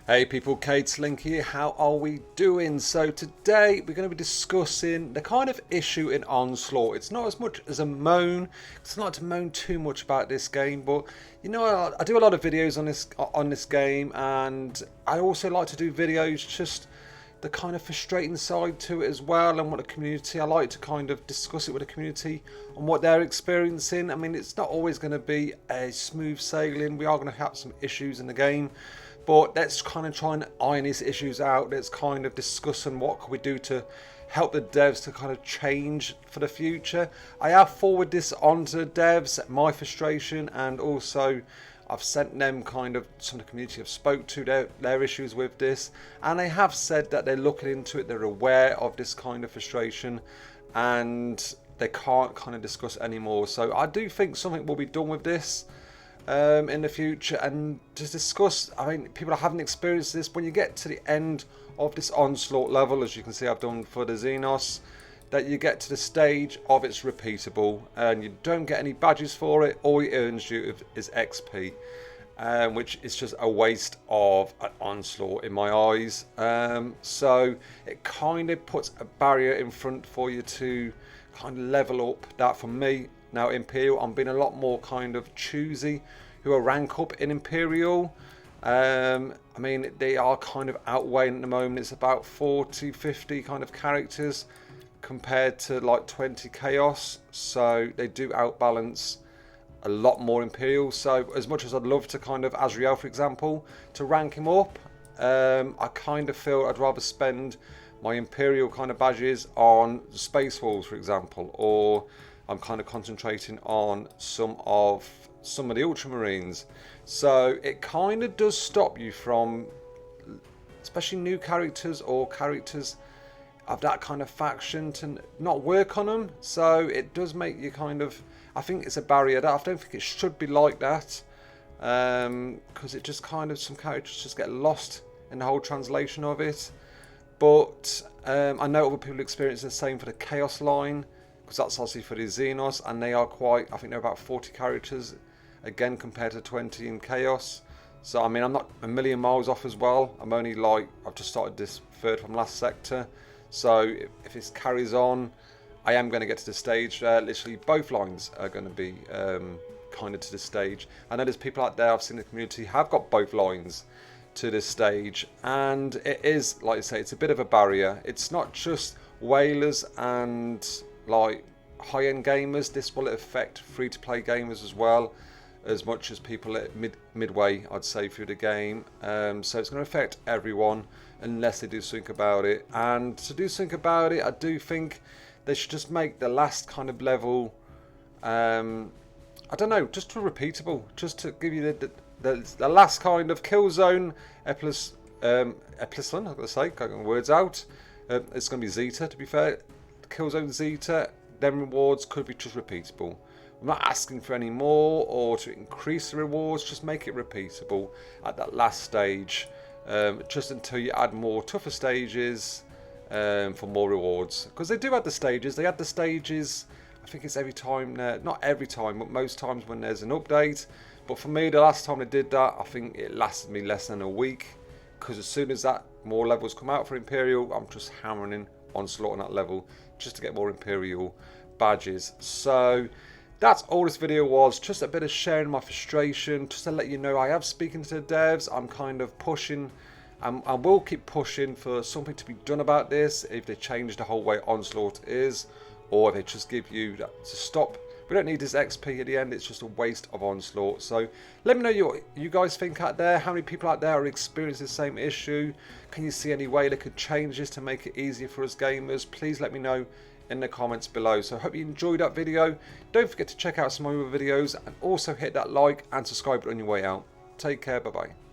Hey people, Kate's Link here. How are we doing? So today we're going to be discussing the kind of issue in Onslaught. It's not as much as a moan. It's not to moan too much about this game, but you know, I do a lot of videos on this game, and I also like to do videos just the kind of frustrating side to it as well, and what the community, I like to kind of discuss it with the community on what they're experiencing. I mean, it's not always going to be a smooth sailing. We are going to have some issues in the game, but let's kind of try and iron these issues out. Let's kind of discuss on what can we do to help the devs to kind of change for the future. I have forwarded this on to the devs, my frustration, and also I've sent them kind of some of the community have spoke to their issues with this, and they have said that they're looking into it, they're aware of this kind of frustration, and they can't kind of discuss anymore. So I do think something will be done with this in the future, and to discuss, I mean, people that haven't experienced this, when you get to the end of this Onslaught level, as you can see I've done for the Xenos, that you get to the stage of it's repeatable and you don't get any badges for it. All it earns you is XP, which is just a waste of an Onslaught in my eyes. So it kind of puts a barrier in front for you to kind of level up. That for me now, Imperial, I'm being a lot more kind of choosy who I rank up in Imperial. I mean, they are kind of outweighing at the moment. It's about 40-50 kind of characters compared to like 20 Chaos, so they do outbalance a lot more Imperial. So as much as I'd love to kind of Azrael, for example, to rank him up, I kind of feel I'd rather spend my Imperial kind of badges on Space Wolves, for example, or I'm kind of concentrating on some of the Ultramarines. So it kind of does stop you from, especially new characters or characters of that kind of faction, to not work on them. So it does make you kind of, I think it's a barrier. I don't think it should be like that, because it just kind of, some characters just get lost in the whole translation of it. But I know other people experience the same for the Chaos line, because that's obviously for the Xenos, and they are quite, I think they're about 40 characters again compared to 20 in Chaos. So I mean, I'm not a million miles off as well. I'm only like, I've just started this third from last sector. So if this carries on, I am going to get to the stage literally both lines are going to be kind of to this stage. I know there's people out there, I've seen the community have got both lines to this stage, and it is, like I say, it's a bit of a barrier. It's not just whalers and like high-end gamers. This will affect free-to-play gamers as well, as much as people at midway, I'd say, through the game. So it's going to affect everyone unless they do something about it. And to do something about it, I do think they should just make the last kind of level, I don't know, just to repeatable, just to give you the last kind of kill zone, Epsilon, I'm going to say, got words out. It's going to be Zeta, to be fair. Kill zone Zeta, then rewards could be just repeatable. I'm not asking for any more or to increase the rewards, just make it repeatable at that last stage, just until you add more tougher stages for more rewards. Because they do add the stages, I think it's every time, not every time, but most times when there's an update. But for me, the last time they did that, I think it lasted me less than a week, because as soon as that more levels come out for Imperial, I'm just hammering in Onslaught on that level just to get more Imperial badges. So that's all this video was, just a bit of sharing my frustration, just to let you know I have speaking to the devs. I'm kind of pushing, I will keep pushing for something to be done about this, if they change the whole way Onslaught is, or if they just give you that to stop. We don't need this XP at the end, it's just a waste of Onslaught. So let me know what you guys think out there. How many people out there are experiencing the same issue? Can you see any way they could change this to make it easier for us gamers? Please let me know in the comments below. So I hope you enjoyed that video. Don't forget to check out some of my other videos, and also hit that like and subscribe button on your way out. Take care, bye bye.